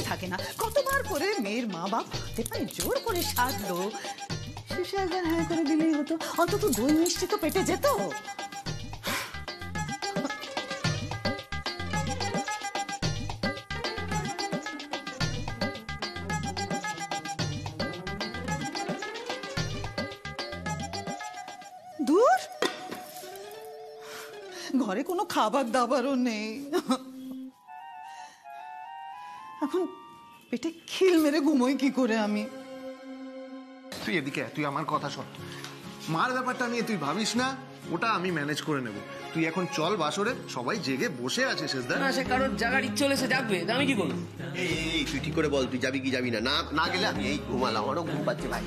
থাকে না। কতবার করে মেয়ের মা বাপ হাতে পায়ে জোর করে সাধলো, শেষে একবার হ্যাঁ করে দিলেই হতো, অন্তত দই মিষ্টি তো পেটে যেত। দূর, ঘরে কোনো খাবার দাবারও নেই, এখন পেটে খিল মেরে ঘুমোই কি করে আমি? তুই এদিকে, তুই আমার কথা শোন। মার ব্যাপারটা নিয়ে তুই ভাবিস না, ওটা আমি ম্যানেজ করে নেব। তুই এখন চল বাসরে, সবাই জেগে বসে আছে শেষদা। না, সে কারোর জাগার ইচ্ছে হলে সে যাবে, আমি কি করবো? এই তুই ঠিক করে বল, তুই যাবি কি যাবি না? না গেলে আমি এই ঘুমালাম, আমারও ঘুম পাচ্ছে ভাই।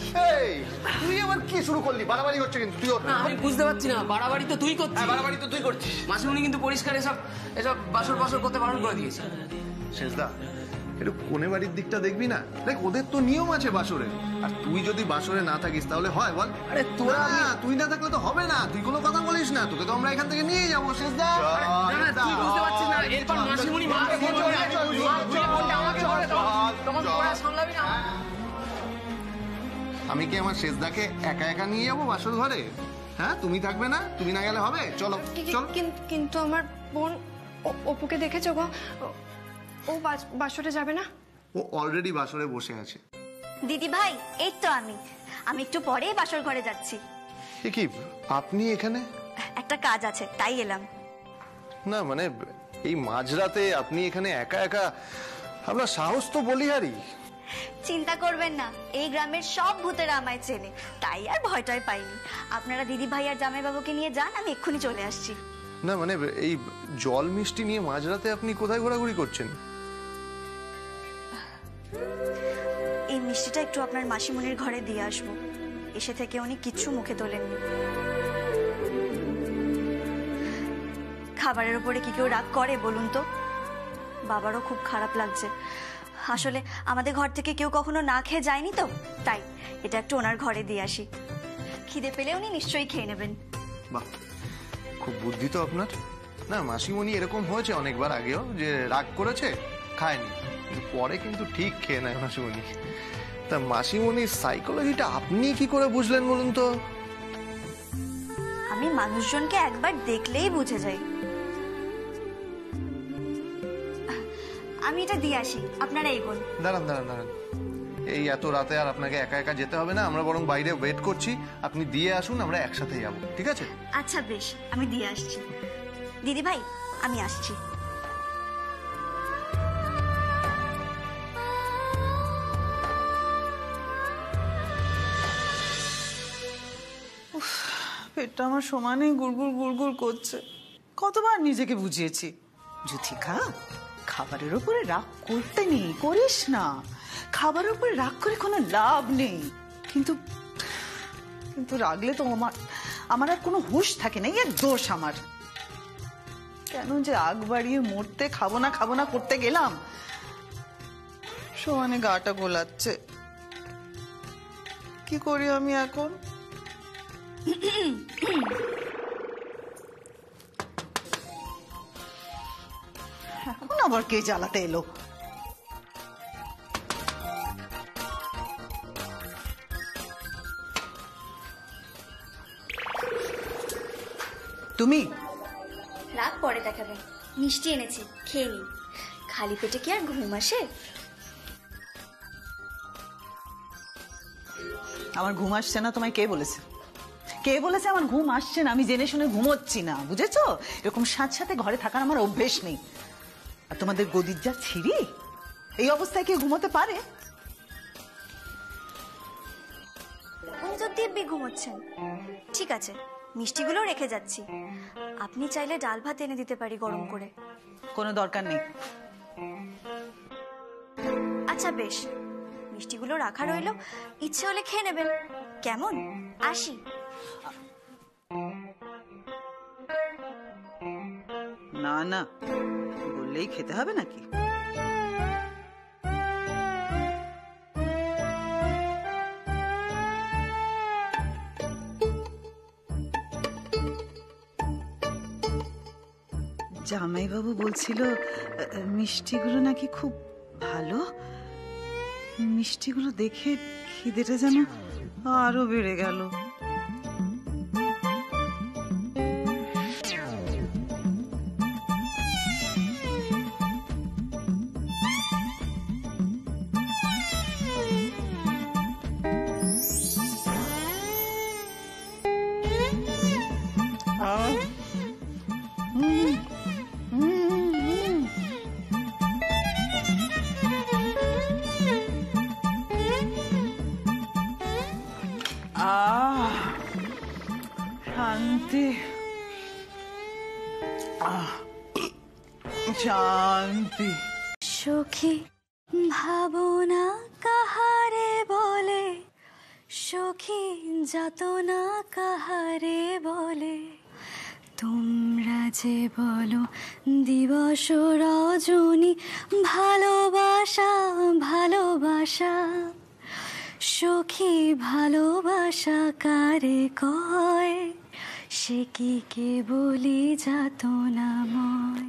তুই আবার কি শুরু করলি? বাড়াবাড়ি হচ্ছে কিন্তু। তুই আমি বুঝতে পারছি না, বাড়াবাড়ি তো তুই করছিস। বাড়াবাড়ি তো তুই করছিস। মাসিমণি কিন্তু পরিষ্কার এসব বাসর করতে বারণ করে দিয়েছে। শেষদা, একটু কোনে বাড়ির দিকটা দেখবি না? দেখ, ওদের তো নিয়ম আছে বাসরে, আর তুই যদি বাসরে না থাকিস তাহলে হয় বল? আরে তোরা, তুই না থাকলে তো হবে না। তুই কোনো কথা বলিস না, তোকে তো আমরা এখান থেকে নিয়ে যাবো। শেষদা, তুই বুঝতে পারছিস না, এরপর মাসিমণি মাকে ফোন করে আমাকে বলে তখন তোরা সামলাবি না। আমি কি আমার শেষদাকে একা একা নিয়ে যাবো বাসর ঘরে? হ্যাঁ, তুমি থাকবে না? তুমি না গেলে হবে? চলো চলো। কিন্তু আমার বোন অপুকে দেখেছো গো, ও বাসরে যাবে না? ও অলরেডি বাসরে বসে আছে। দিদি ভাই, এই তো আমি একটু পরেই বাসর ঘরে যাচ্ছি। কি আপনি এখানে? একটা কাজ আছে তাই এলাম। না মানে এই মাঝরাতে আপনি এখানে একা একা, আপনার সাহস তো বলিহারি। চিন্তা করবেন না, এই গ্রামের সব ভূতেরা আমায় চেনে, তাই আর ভয়টাই পাইনি। আপনারা দিদি ভাই আর জামাই বাবুকে নিয়ে যান, আমি এক্ষুনি চলে আসছি। না মানে এই জল মিষ্টি নিয়ে মাঝরাতে আপনি কোথায় ঘোরাঘুরি করছেন? এই মিষ্টিটা একটু আপনার মাসিমণির ঘরে দিয়ে আসবো। এসে থেকে উনি কিচ্ছু মুখে তোলেননি। খাবারের উপরে কি কেউ রাগ করে বলুন তো? বাবারও খুব খারাপ লাগছে। আসলে আমাদের ঘর থেকে কেউ কখনো না খেয়ে যায়নি তো, তাই এটা একটু ওনার ঘরে দিয়ে আসি। খিদে পেলে উনি নিশ্চয়ই খেয়ে নেবেন। বাহ, খুব বুদ্ধি তো আপনার। না, মাসিমণি এরকম হয়েছে অনেকবার আগেও, যে রাগ করেছে খায়নি, কিন্তু পরে কিন্তু ঠিক খেয়ে নেয় মাসিমণি। তা মাসিমণির সাইকোলজিটা আপনি কি করে বুঝলেন বলুন তো? আমি মানুষজনকে একবার দেখলেই বুঝে যাই। আমি এটা দিয়ে আসি, আপনারা এগোন। দাঁড়ান দাঁড়ান দাঁড়ান, এই এত রাতে আর আপনাকে একা একা যেতে হবে না, আমরা বরং বাইরে ওয়েট করছি। আপনি দিয়ে আসুন, আমরা একসাথে যাবো, ঠিক আছে? আচ্ছা বেশ, আমি দিয়ে আসছি। দিদি ভাই, আমি আসছি। পেটটা আমার সমানেই গুড়গুড় গুড়গুড় করছে। কতবার নিজেকে বুঝিয়েছি, যুথিকা খাবারের উপরে রাগ করতে নেই, করিস না। খাবারের উপরে রাগ করে কোনো লাভ নেই। কিন্তু কিন্তু রাগলে তো আমার আর কোনো হুঁশ থাকে না। এর দোষ আমার। কেন যে আগ বাড়িয়ে মরতে খাবো না করতে গেলাম, সমানে গাটা গোলাচ্ছে। কি করি আমি এখন? এখন আবার কে জ্বালাতে এলো? তুমি? রাগ পরে দেখাবেন, মিষ্টি এনেছি, খেয়ে নিন। খালি পেটে কি আর ঘুম আসে? আমার ঘুম আসছে না তোমায় কে বলেছে? কে বলেছে আমার ঘুম আসছে না? আমি জেনে শুনে ঘুমোচ্ছি না, বুঝেছো? এরকম সাথে ঘরে থাকার আমার অভ্যেস নেই। আর তোমাদের গদির যা ছিঁড়ি, এই অবস্থায় কে ঘুমোতে পারে? দিব্যি ঘুমোচ্ছেন, ঠিক আছে, মিষ্টিগুলো রেখে যাচ্ছি। আপনি চাইলে ডাল ভাত এনে দিতে পারি গরম করে। কোনো দরকার নেই। আচ্ছা বেশ, মিষ্টিগুলো রাখা রইলো, ইচ্ছে হলে খেয়ে নেবেন। কেমন? আসি। না না বললেই খেতে হবে নাকি? জামাইবাবু বলছিল মিষ্টিগুলো নাকি খুব ভালো। মিষ্টিগুলো দেখে খিদেটা যেন আরো বেড়ে গেল। শান্তি, শান্তি। সখী ভাবনা কাহারে বলে, সখী যাতনা কাহারে বলে, তোমরা যে বলো দিবস রজনী ভালোবাসা ভালোবাসা, সখী ভালোবাসা কারে কয়, সে কি কেবলি যাতনাময়।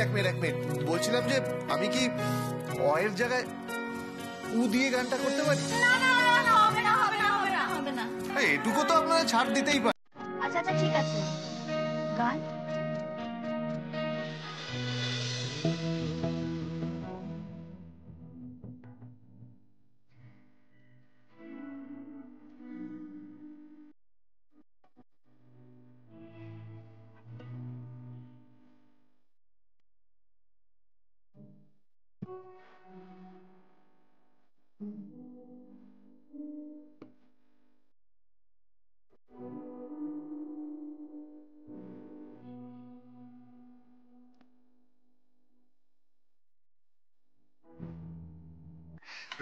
এক মিনিট বলছিলাম যে আমি কি অয়ের জায়গায় উ দিয়ে গানটা করতে পারি? এটুকু তো আপনারা ছাড় দিতেই পারেন। আচ্ছা ঠিক আছে, গান।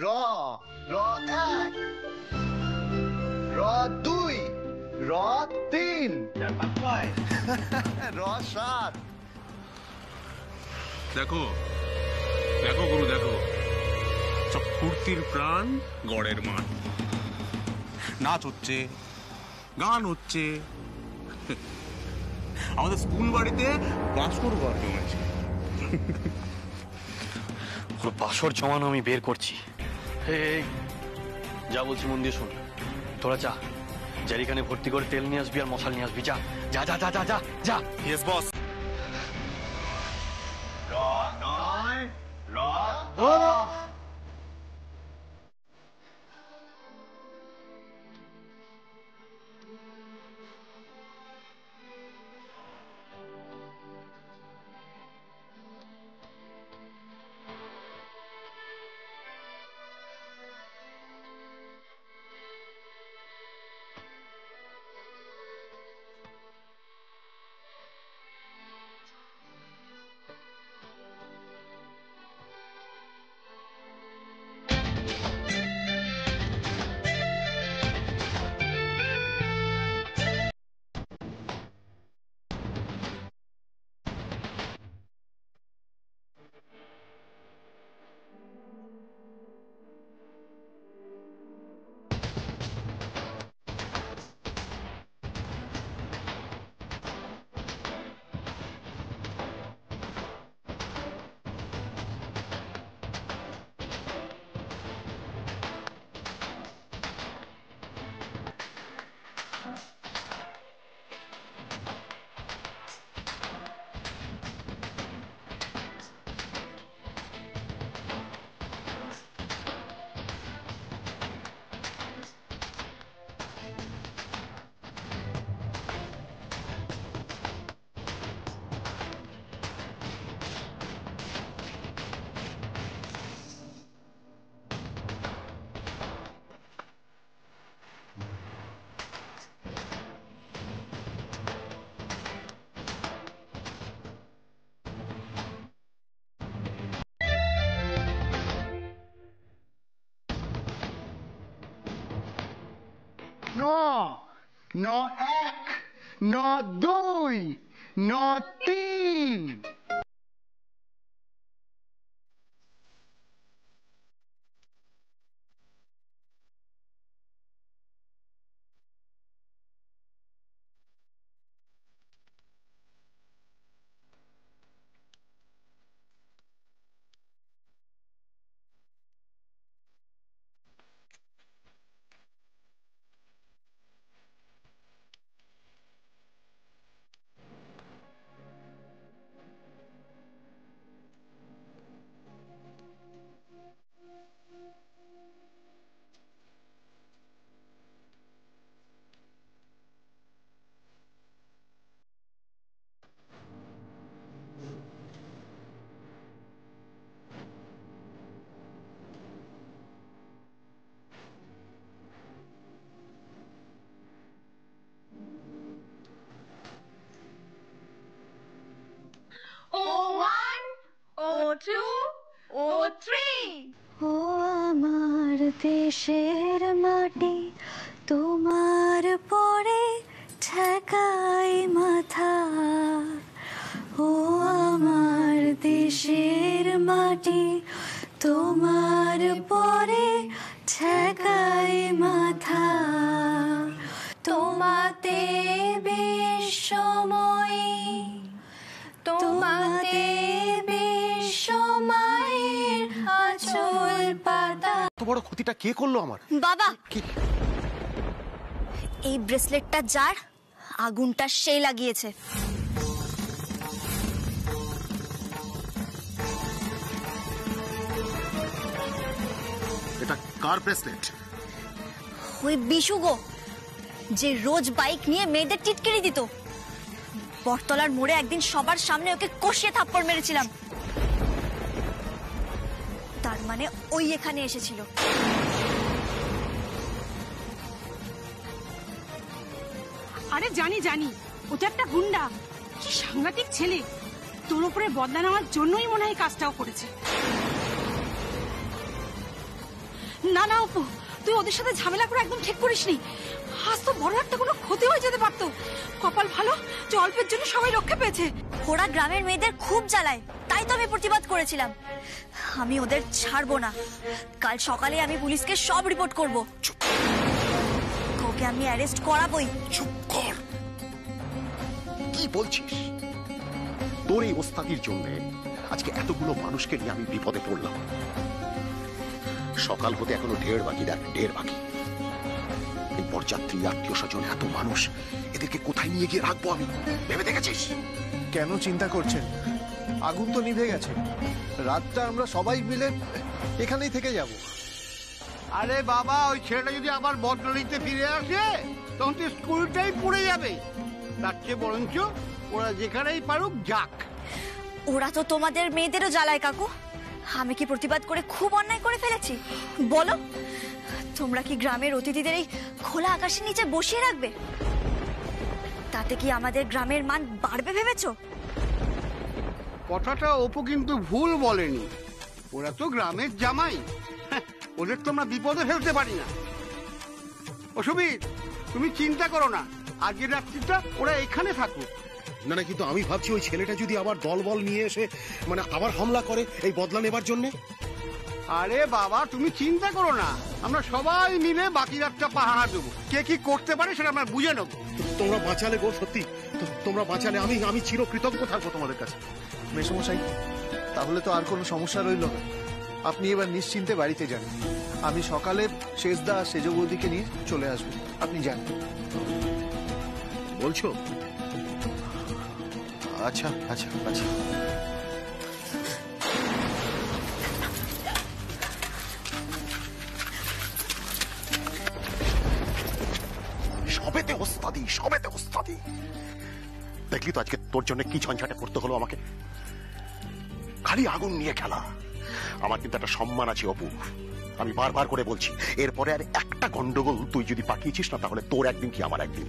র র এক, র দুই, র তিন, র সাত। দেখো দেখো গুরু, দেখো সব ফুর্তির প্রাণ গড়ের মান, নাচ হচ্ছে, গান হচ্ছে, আমাদের স্কুল বাড়িতে বাঁশর ঘর জমেছে। বাসর জমানো আমি বের করছি। এই যা বলছি মন দিয়ে শোন, তোরা যা জারিখানে ভর্তি করে তেল নিয়ে আসবি আর মশাল নিয়ে আসবি। যা যা যা যা যা যা। Yes boss. ন এক, ন দুই, ন তিন। দেশের মাটি তোমার পরে ঠেকাই মাথা, ও আমার দেশের মাটি তোমার পরে ঠেকাই মাথা। তোমাতে বিশ্বময়ী, তোমাতে বিশ্বময়ের আঁচল পাতা। এত বড় ক্ষতিটা কে করলো আমার? বাবা, কি? এই ব্রেসলেটটা যার, আগুনটা সেই লাগিয়েছে। এটা কার ব্রেসলেট? ওই বিশু গো, যে রোজ বাইক নিয়ে মেয়েদের টিটকিরি দিত। বটতলার মোড়ে একদিন সবার সামনে ওকে কষিয়ে থাপ্পড় মেরেছিলাম, তার মানে ওই এখানে এসেছিল। আরে জানি জানি, ওটা একটা গুন্ডা। কি সাংঘাতিক ছেলে, তোর উপরে বদলা নেওয়ার জন্যই মনে হয় কাজটাও করেছে। না না অপু, তুই ওদের সাথে ঝামেলা করে একদম ঠিক করিসনি। আজ তো বড় একটা কোনো ক্ষতি হয়ে যেতে পারতো। কপাল ভালো যে অল্পের জন্য সবাই রক্ষা পেয়েছে। ওরা গ্রামের মেয়েদের খুব জ্বালায়, তাই তো আমি প্রতিবাদ করেছিলাম। আমি ওদের ছাড়বো না। কাল সকালে আমি পুলিশকে সব রিপোর্ট করব। ওকে আমি অ্যারেস্ট করাবই। চুপ কর। কি বলছিস? তোর এই ওস্তাদির জন্য আজকে এতগুলো মানুষকে নিয়ে আমি বিপদে পড়লাম। সকাল হতে এখনো ঢের বাকি, দেখ ঢের বাকি। এই বরযাত্রী, আত্মীয় স্বজন, এত মানুষ, এদেরকে কোথায় নিয়ে গিয়ে রাখবো আমি? ভেবে দেখেছিস? কেন চিন্তা করছেন? আগুন তো নিভে গেছে। রাতটা আমরা সবাই মিলে এখানেই থেকে যাব। আরে বাবা, ওই ছেলেটা যদি আবার বদলিতে ফিরে আসে তখন তো স্কুলটাই পড়ে যাবে। তার চেয়ে বরঞ্চ ওরা যেখানেই পারুক যাক। ওরা তো তোমাদের মেয়েদেরও জ্বালায় কাকু। আমি কি প্রতিবাদ করে খুব অন্যায় করে ফেলেছি বলো? তোমরা কি গ্রামের অতিথিদের এই খোলা আকাশের নিচে বসিয়ে রাখবে? তাতে কি আমাদের গ্রামের মান বাড়বে ভেবেছো? কথাটা অপু কিন্তু ভুল বলেনি। ওরা তো গ্রামের জামাই, ওদের তো আমরা বিপদে ফেলতে পারি না। অসুবিধ, তুমি চিন্তা করো না, আজকের রাত্রিটা ওরা এখানে থাকুক। না না, কিন্তু আমি ভাবছি ওই ছেলেটা যদি আবার দলবল নিয়ে এসে মানে আবার হামলা করে এই বদলা নেবার জন্য। আরে বাবা, তুমি চিন্তা করো না, আমরা সবাই মিলে বাকি রাতটা পাহারা দেবো। কে কি করতে পারে সেটা আমরা বুঝে নেবো। তোমরা বাঁচালে গো, সত্যি তোমরা বাঁচালে আমি চিরকৃতজ্ঞ থাকবো তোমাদের কাছে। মেসমশাই, তাহলে তো আর কোনো সমস্যা রইল না। আপনি এবার নিশ্চিন্তে বাড়িতে যান। আমি সকালে শেষদা সেজ বৌদিকে নিয়ে চলে আসবো, আপনি যান। বলছো? আচ্ছা আচ্ছা আচ্ছা। সবেতে ওস্তাদি, সবেতে ওস্তাদি। দেখলি তো আজকে তোর জন্য কি ঝঞ্ঝাটে করতে হলো আমাকে। খালি আগুন নিয়ে খেলা। আমার কিন্তু একটা সম্মান আছে অপু, আমি বারবার করে বলছি। এরপরে আর একটা গন্ডগোল তুই যদি পাকিয়েছিস না, তাহলে তোর একদিন কি আমার একদিন।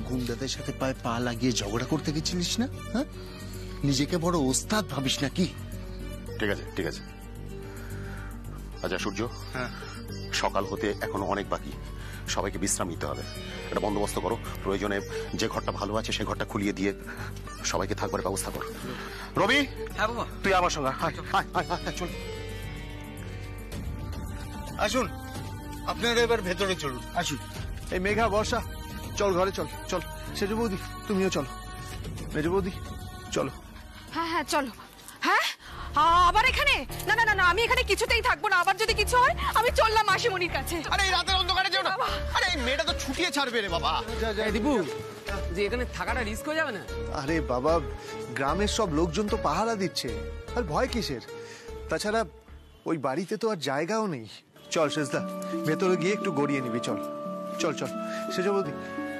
গুন্ডাদের সাথে পায়ে পা লাগিয়ে ঝগড়া করতে গেছিলিস না? হ্যাঁ, নিজেকে বড় ওস্তাদ ভাবিস নাকি? ঠিক আছে ঠিক আছে। আচ্ছা সূর্য, হ্যাঁ, সকাল হতে এখনো অনেক বাকি, সবাইকে বিশ্রাম নিতে হবে। একটা বন্দোবস্ত করো, প্রয়োজনে যে ঘরটা ভালো আছে সেই ঘরটা খুলিয়ে দিয়ে সবাইকে থাকবার ব্যবস্থা কর। রবি, হ্যাঁ বাবা, তুই আমার সঙ্গে চল। আসুন, আপনারা এবার ভেতরে চলুন, আসুন। এই মেঘা, বর্ষা, চল ঘরে চল। চল সেজ বৌদি, তুমিও চলো। মেজ বৌদি চলো। হ্যাঁ হ্যাঁ চলো। হ্যাঁ, আবার এখানে? না না না না, আমি এখানে কিছুতেই থাকবো না। আবার যদি কিছু হয় আমি চললাম মাসিমণির কাছে। আরে এই রাতের অন্ধকারে যেও না। আরে এই মেয়েটা তো ছুটিয়ে ছাড়বে রে বাবা। দীপু, যে এখানে থাকাটা রিস্ক হয়ে যাবে না? আরে বাবা, গ্রামের সব লোকজন তো পাহারা দিচ্ছে, আর ভয় কিসের? তাছাড়া ওই বাড়িতে তো আর জায়গাও নেই। চল শেষদা, ভেতরে গিয়ে একটু গড়িয়ে নিবি। চল চল চল সেজ বৌদি,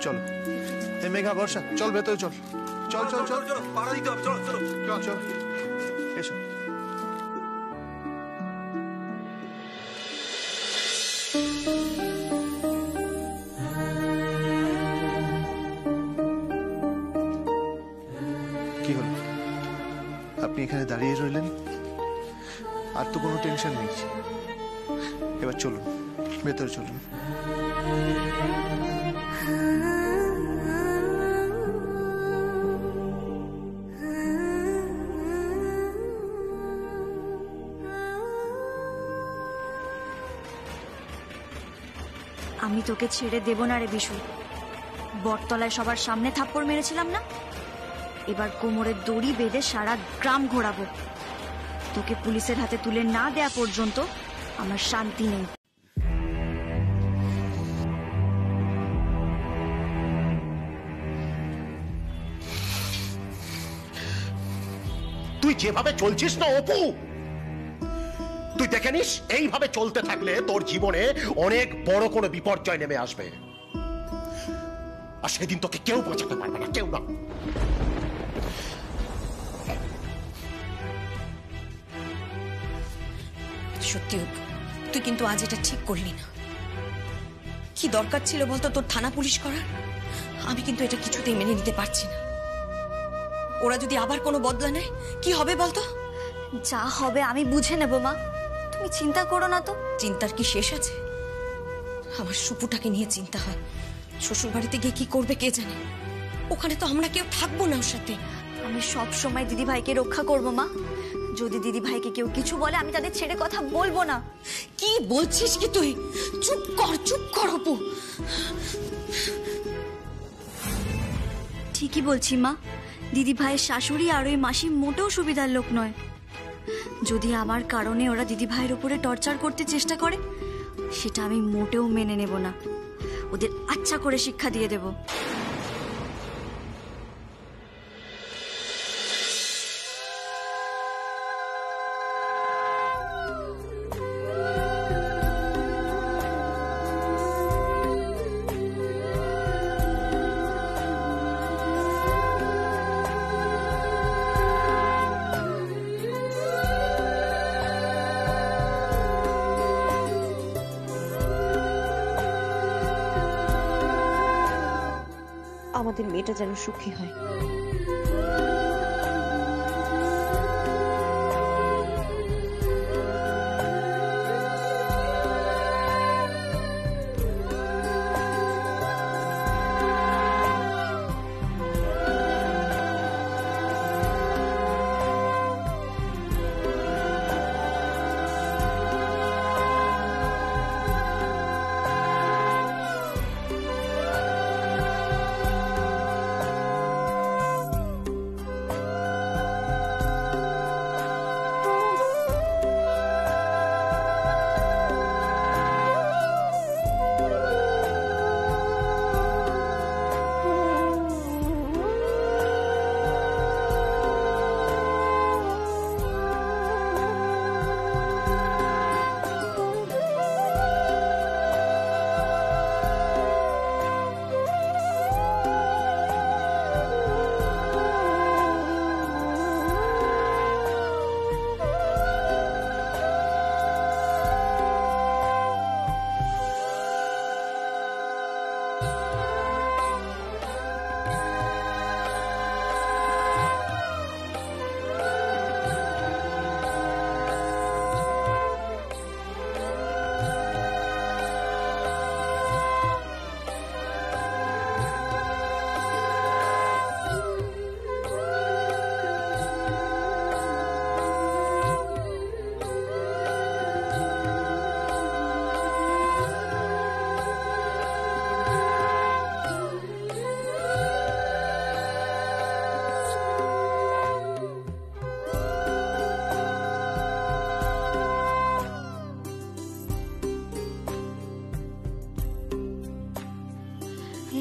চলো। এই মেঘা, বর্ষা, চল ভেতরে চল। চল চল চল চল, পাহারা দিতে হবে। চল চল চল চল, এসো। কি হলো, আপনি এখানে দাঁড়িয়ে রইলেন? আর তো কোনো টেনশন নেই? এবার চলুন, ভেতরে চলুন। আমি তোকে ছেড়ে দেব না রে বিশু। বটতলায় সবার সামনে থাপ্পড় মেরেছিলাম না, এবার কোমরের দড়ি বেঁধে সারা গ্রাম ঘোরাবো। তোকে পুলিশের হাতে তুলে না দেয়া পর্যন্ত আমার শান্তি নেই। তুই যেভাবে চলছিস না অপু, তুই দেখে নিস এইভাবে চলতে থাকলে তোর জীবনে অনেক বড় কোনো বিপর্যয় নেমে আসবে, আর সেদিন তোকে কেউ বাঁচাতে পারবে না, কেউ না। সত্যি অপু, তুই কিন্তু আজ এটা ঠিক করলি না। কি দরকার ছিল বলতো তোর থানা পুলিশ করার? আমি কিন্তু এটা কিছুতেই মেনে নিতে পারছি না। ওরা যদি আবার কোনো বদলা নেয় কি হবে বলতো? যা হবে আমি বুঝে নেব মা, তুমি চিন্তা করো না তো। চিন্তার কি শেষ আছে? আমার সুপুটাকে নিয়ে চিন্তা হয়। শ্বশুর বাড়িতে গিয়ে কি করবে কে জানে। ওখানে তো আমরা কেউ থাকবো না ওর সাথে। আমি সব সময় দিদি ভাইকে রক্ষা করব মা। যদি দিদি ভাইকে কেউ কিছু বলে আমি তাদের ছেড়ে কথা বলবো না। কি বলছিস কি তুই? চুপ কর অপু। ঠিকই বলছি মা, দিদি ভাইয়ের শাশুড়ি আর ওই মাসি মোটেও সুবিধার লোক নয়। যদি আমার কারণে ওরা দিদি ভাইয়ের উপরে টর্চার করতে চেষ্টা করে সেটা আমি মোটেও মেনে নেব না। ওদের আচ্ছা করে শিক্ষা দিয়ে দেব। আমাদের মেয়েটা যেন সুখী হয়।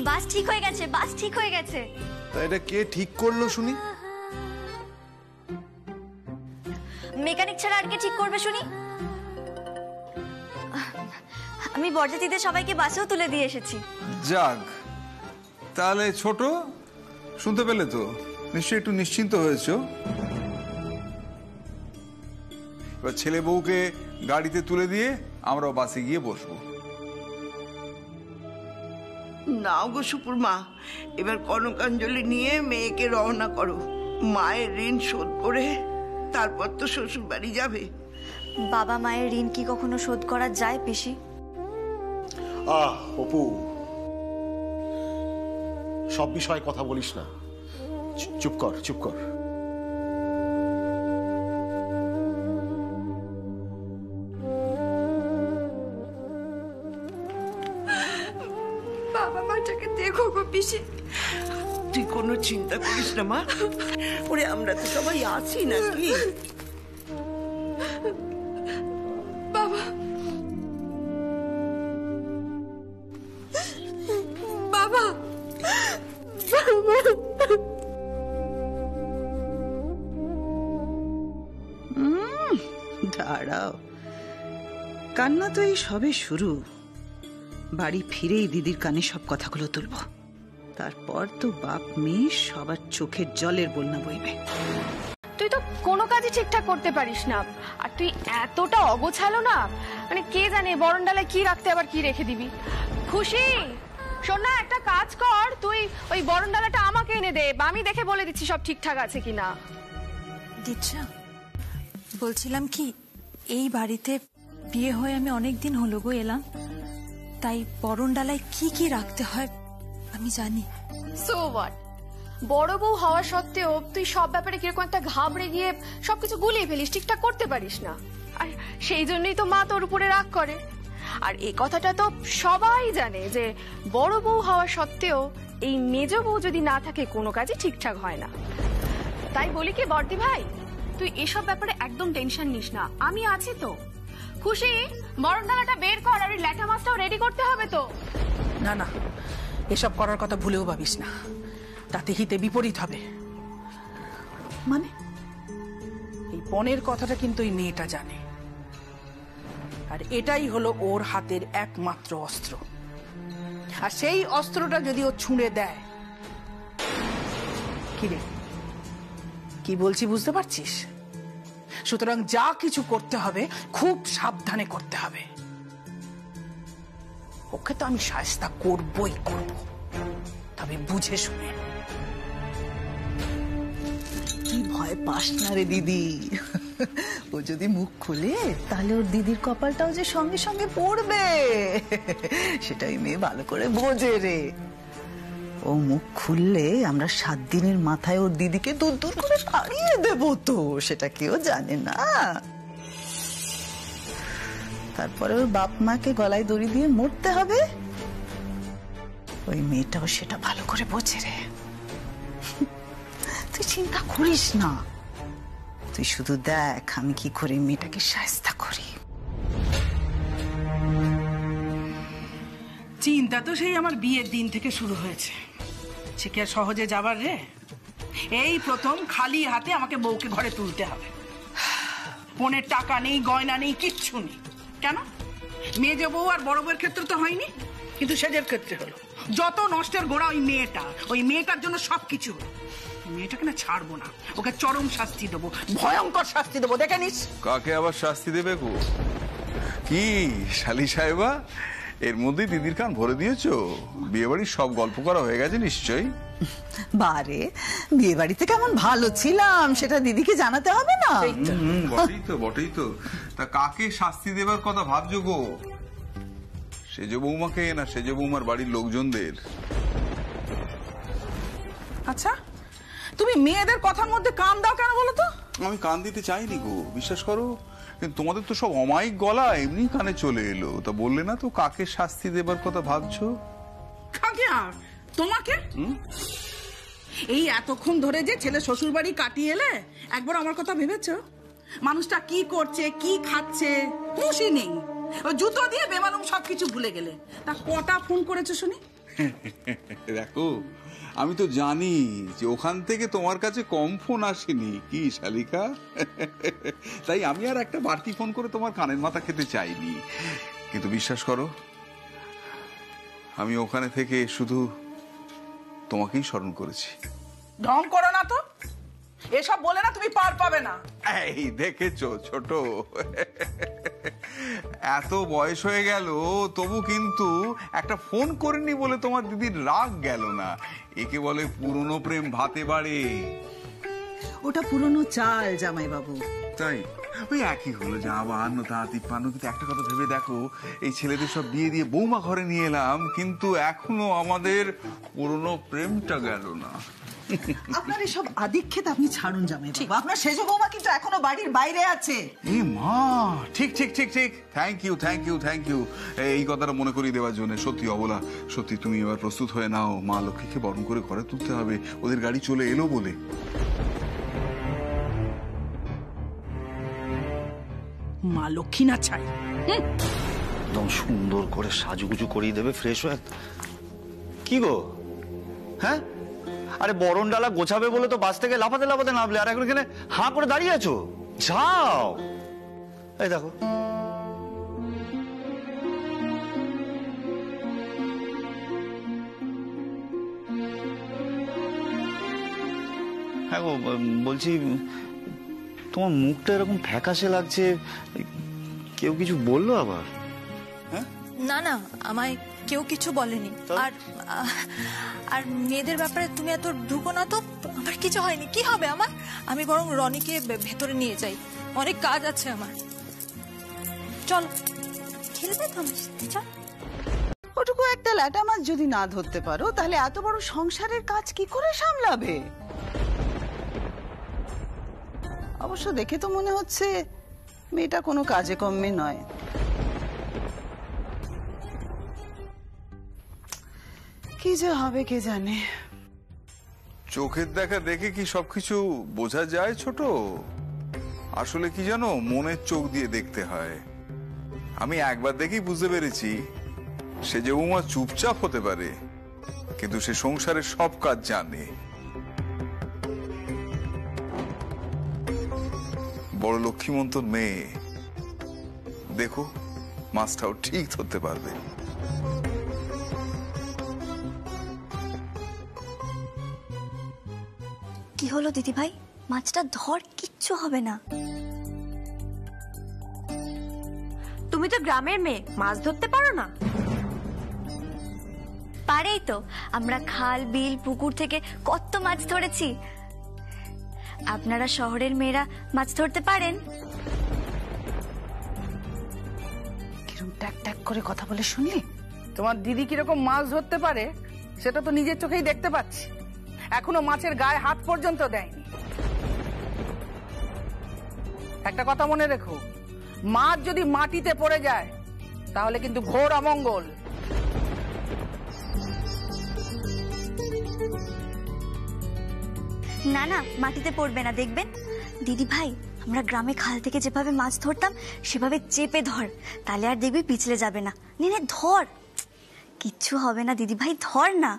বাস ঠিক হয়ে গেছে, বাস ঠিক হয়ে গেছে। তা এটা কে ঠিক করলো শুনি? মেকানিক ছাড়া আর কে ঠিক করবে শুনি? আমি বরযাত্রীদের সবাইকে বাসেও তুলে দিয়ে এসেছি। যাক, তাহলে ছোট শুনতে পেলে তো, নিশ্চয়ই একটু নিশ্চিন্ত হয়েছো। এবার ছেলে বউকে গাড়িতে তুলে দিয়ে আমরাও বাসে গিয়ে বসবো। নাও গো সুপুর মা, এবার কনকাঞ্জলি নিয়ে মেয়েকে রওনা করো। মায়ের ঋণ শোধ করে তারপর তো শ্বশুর বাড়ি যাবে। বাবা মায়ের ঋণ কি কখনো শোধ করা যায় পিসি? অপু, সব বিষয়ে কথা বলিস না, চুপ কর চুপ কর। বাবা মাটাকে দেখো গো পিসি। তুই কোনো চিন্তা করিস না মা, ওরে আমরা তো সবাই আছি নাকি। বাবা, বাবা, দাঁড়াও, কান্না তো এই সবে শুরু। বাড়ি ফিরেই দিদির কানে সব কথাগুলো তুলবো, তারপর তো বাপ মেয়ে সবার চোখের জলের বন্যা বইবে। তুই তো কোনো কাজই ঠিকঠাক করতে পারিস না, আর তুই এতটা অগোছালো না, মানে কে জানে বরণডালায় কি রাখতে আবার কি রেখে দিবি। খুশি শোন না, একটা কাজ কর, তুই ওই বরণডালাটা আমাকে এনে দে, আমি দেখে বলে দিচ্ছি সব ঠিকঠাক আছে কিনা। দিচ্ছা, বলছিলাম কি, এই বাড়িতে বিয়ে হয়ে আমি অনেকদিন হলো গো এলাম, তাই বরণডালায় কি কি রাখতে হয় আমি জানি। সো হোয়াট, বড় বউ হওয়া সত্ত্বেও তুই সব ব্যাপারে কিরকম একটা ঘাবড়ে গিয়ে সবকিছু গুলিয়ে ফেলিস, ঠিকঠাক করতে পারিস না। আর সেই জন্যই তো মা তোর উপরে রাগ করে। আর এই কথাটা তো সবাই জানে যে বড় বউ হওয়া সত্ত্বেও এই মেজ বউ যদি না থাকে কোনো কাজই ঠিকঠাক হয় না। তাই বলি কি বর্দি ভাই, তুই এসব ব্যাপারে একদম টেনশন নিস না, আমি আছি তো। খুশি, বরণডালাটা বের কর, আর ল্যাটা মাছটাও রেডি করতে হবে তো। না না, এসব করার কথা ভুলেও ভাবিস না, তাতে হিতে বিপরীত হবে। মানে এই পণের কথাটা কিন্তু এই মেয়েটা জানে, আর এটাই হলো ওর হাতের একমাত্র অস্ত্র। আর সেই অস্ত্রটা যদি ও ছুঁড়ে দেয়, কি রে, কি বলছি বুঝতে পারছিস? সুতরাং যা কিছু করতে হবে খুব সাবধানে করতে হবে। ওকে তো আমি শায়েস্তা করবই করব, তবে বুঝে শুনে। তুই ভয় পাস না রে দিদি, ও যদি মুখ খুলে তাহলে ওর দিদির কপালটাও যে সঙ্গে সঙ্গে পড়বে, সেটাই মেয়ে ভালো করে বোঝে রে। ও মুখ খুললে আমরা 7 দিনের মাথায় ওর দিদিকে দূর দূর করে তাড়িয়ে দেবো তো, সেটা কেউ জানে না। তারপরে ওর বাপ মাকে গলায় দড়ি দিয়ে মরতে হবে, ওই মেয়েটাও সেটা ভালো করে বোঝে রে। তুই চিন্তা করিস না, তুই শুধু দেখ আমি কি করে মেয়েটাকে শায়েস্তা করি। চিন্তা তো সেই আমার বিয়ের দিন থেকে শুরু হয়েছে, সে কি আর সহজে যাবার রে? এই প্রথম খালি হাতে আমাকে বউকে ঘরে তুলতে হবে। পণের টাকা নেই, গয়না নেই, কিচ্ছু নেই। কেন? মেজ বউ আর বড় বউয়ের ক্ষেত্রে তো হয়নি, কিন্তু সেজের ক্ষেত্রে হলো। যত নষ্টের গোড়া ওই মেয়েটা, ওই মেয়েটার জন্য সবকিছু হলো। মেয়েটাকে না ছাড়বো না, ওকে চরম শাস্তি দেবো, ভয়ঙ্কর শাস্তি দেবো, দেখে নিস। কাকে আবার শাস্তি দেবে গো? কি শালি সাহেবা, এর মধ্যে দিদির কান ভরে দিয়েছো? বিয়ে বাড়ির সব গল্প করা হয়ে গেছে নিশ্চয়ই। বারে, বিয়ে বাড়িতে কেমন ভালো ছিলাম সেটা দিদিকে জানাতে হবে না? বটেই তো বটেই তো। তা কাকে শাস্তি দেবার কথা ভাবছো গো? সেজ বৌমাকে না সেজ বৌমার বাড়ির লোকজনদের? আচ্ছা, তুমি মেয়েদের কথার মধ্যে কান দাও কেন বলো তো? আমি কান দিতে চাইনি গো, বিশ্বাস করো, কিন্তু তোমাদের তো সব অমায়িক গলা এমনি কানে চলে এলো। তা বললে না তো কাকে শাস্তি দেবার কথা ভাবছো? কাকে? আর তোমাকে? এই এতক্ষণ ধরে যে ছেলে শ্বশুর বাড়ি কাটিয়ে এলে একবার আমার কথা ভেবেছো? মানুষটা কি করছে, কি খাচ্ছে, খুশি নেই, ও জুতো দিয়ে বেমালুম সবকিছু ভুলে গেলে। তা কটা ফোন করেছো শুনি? দেখো, আমি তো জানি যে ওখান থেকে তোমার কাছে কম ফোন আসেনি কি শালিকা। তাই আমি আর একটা বাড়তি ফোন করে তোমার কানের মাথা খেতে চাইনি। কিন্তু বিশ্বাস করো, আমি ওখানে থেকে শুধু তোমাকেই স্মরণ করেছি। ঢং করো না তো, এসব বলে না তুমি পার পাবে না। এই দেখেছো ছোট, এত বয়স হয়ে গেল তবু কিন্তু একটা ফোন করেনি বলে তোমার দিদির রাগ গেল না। একে বলে পুরনো প্রেম ভাতে বাড়ে। ওটা পুরনো চাল জামাই বাবু। তাই? ওই একই হলো, যা 52 তা 53, কিন্তু একটা কথা ভেবে দেখো, এই ছেলেদের সব বিয়ে দিয়ে বৌমা ঘরে নিয়ে এলাম, কিন্তু এখনো আমাদের পুরনো প্রেমটা গেল না। আপনার এসব আদিক্ষেত আপনি ছাড়ুন জামাই বাবু, আপনার সেজ বৌমা কিন্তু এখনো বাড়ির বাইরে আছে। এ মা, ঠিক ঠিক ঠিক ঠিক, thank you thank you thank you এই কথাটা মনে করিয়ে দেওয়ার জন্য। সত্যি অবলা, সত্যি তুমি এবার প্রস্তুত হয়ে নাও, মা লক্ষ্মীকে বরণ করে ঘরে তুলতে হবে, ওদের গাড়ি চলে এলো বলে। মা লক্ষ্মী না চাই, একদম সুন্দর করে সাজুগুজু করিয়ে দেবে, ফ্রেশ হয়ে। কি গো, হ্যাঁ? আরে বরণ ডালা গোছাবে বলে তো বাস থেকে লাফাতে লাফাতে নামলে, আর এখন এখানে হাঁ করে দাঁড়িয়ে আছো। যাও, এই দেখো। হ্যাঁ গো, বলছি তোমার মুখটা এরকম ফ্যাকাশে লাগছে, কেউ কিছু বললো আবার? না না, আমায় কেউ কিছু বলেনি। আর আর মেয়েদের ব্যাপারে তুমি এত ঢুকো না তো, আমার কিছু হয়নি। কি হবে আমার? আমি বরং রনিকে ভেতরে নিয়ে যাই, অনেক কাজ আছে আমার। চলো, খেলবে তো আমার সাথে, চল। ওটুকু একটা ল্যাটা মাছ যদি না ধরতে পারো, তাহলে এত বড় সংসারের কাজ কি করে সামলাবে? অবশ্য দেখে তো মনে হচ্ছে মেয়েটা কোনো কাজে কমে নয়। কি যে হবে কে জানে। চোখের দেখা দেখে কি সবকিছু বোঝা যায় ছোট? আসলে কি জানো, মনের চোখ দিয়ে দেখতে হয়। আমি একবার দেখেই বুঝতে পেরেছি, সে যে বৌমা চুপচাপ হতে পারে, কিন্তু সে সংসারের সব কাজ জানে। বড় লক্ষ্মীমন্তর মেয়ে, দেখো মাছটাও ঠিক ধরতে পারবে। কি হলো দিদি ভাই, মাছটা ধর, কিচ্ছু হবে না। তুমি তো গ্রামের মেয়ে, মাছ ধরতে পারো না? পারেই তো, আমরা খাল বিল পুকুর থেকে কত মাছ ধরেছি। আপনারা শহরের মেয়েরা মাছ ধরতে পারেন? কিরম ট্যাক ট্যাক করে কথা বলে শুনলি? তোমার দিদি কিরকম মাছ ধরতে পারে সেটা তো নিজের চোখেই দেখতে পাচ্ছি। এখনো মাছের গায়ে হাত পর্যন্ত দেয়নি। একটা কথা মনে রেখো, মাছ যদি মাটিতে পড়ে যায় তাহলে কিন্তু ঘোর অমঙ্গল। না না, মাটিতে পড়বে না, দেখবেন। দিদি ভাই, আমরা গ্রামে খাল থেকে যেভাবে মাছ ধরতাম সেভাবে চেপে ধর, তাহলে আর দেখবি পিছলে যাবে না। নে নে ধর, কিচ্ছু হবে না দিদি ভাই, ধর না।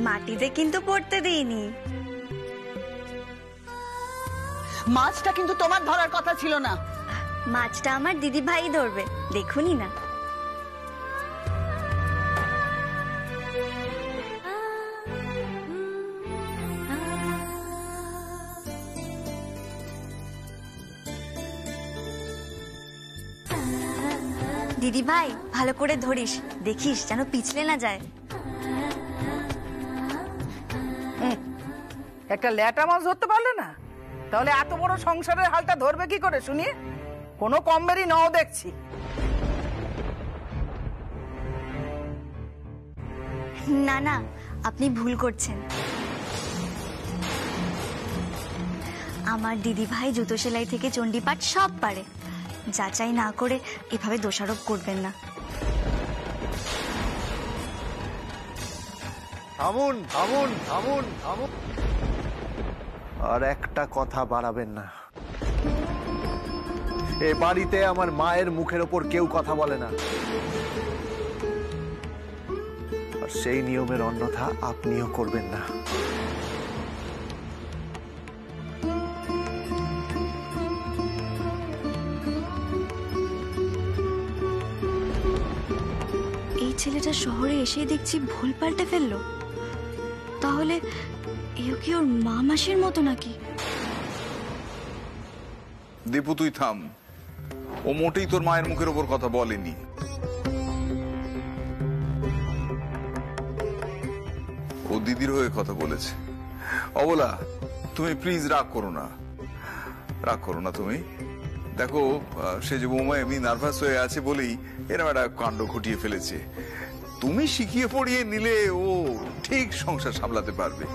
মাটিতে কিন্তু পড়তে দিইনি। মাছটা কিন্তু তোমার ধরার কথা ছিল না। মাছটা আমার দিদি ভাই ধরবে, দেখুনি না? দিদি ভাই, ভালো করে ধরিস, দেখিস যেন পিছলে না যায়। একটা ল্যাটা মাছ ধরতে পারলে না, তাহলে এত বড় সংসারের হালটা ধরবে কি করে শুনি? কোনো কমবেরি নও দেখছি। না না, আপনি ভুল করছেন। আমার দিদি ভাই জুতো সেলাই থেকে চণ্ডীপাঠ সব পারে। যাচাই না করে এভাবে দোষারোপ করবেন না। থামুন থামুন থামুন থামুন, আর একটা কথা বাড়াবেন না। এ বাড়িতে আমার মায়ের মুখের ওপর কেউ কথা বলে না, আর সেই নিয়মের অন্যথা আপনিও করবেন না। এই ছেলেটা শহরে এসে দেখছি ভুল পাল্টে ফেললো। তাহলে এও কি ওর মা মাসির মতো নাকি? দীপু তুই থাম, ও মোটেই তোর মায়ের মুখের ওপর কথা বলেনি। ও দিদির হয়ে কথা বলেছে। অবলা তুমি প্লিজ রাগ করো না, রাগ করো না তুমি। দেখো সে যে বৌমা এমনি নার্ভাস হয়ে আছে বলেই এরকম একটা কাণ্ড ঘটিয়ে ফেলেছে। তুমি শিখিয়ে পড়িয়ে নিলে ও ঠিক সংসার সামলাতে পারবে।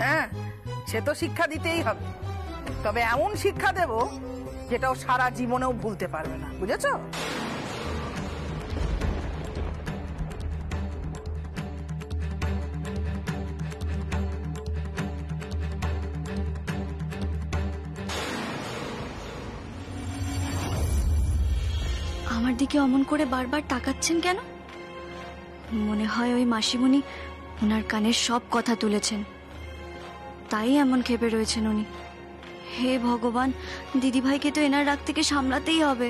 হ্যাঁ, সে তো শিক্ষা দিতেই হবে, তবে এমন শিক্ষা দেব যেটা ও সারা জীবনেও ভুলতে পারবে না, বুঝেছো? আমার দিকে অমন করে বারবার তাকাচ্ছেন কেন? মনে হয় ওই মাসিমণি ওনার কানের সব কথা তুলেছেন, তাই এমন ক্ষেপে রয়েছেন উনি। হে ভগবান, দিদিভাইকে তো এনার রাগ থেকে সামলাতেই হবে।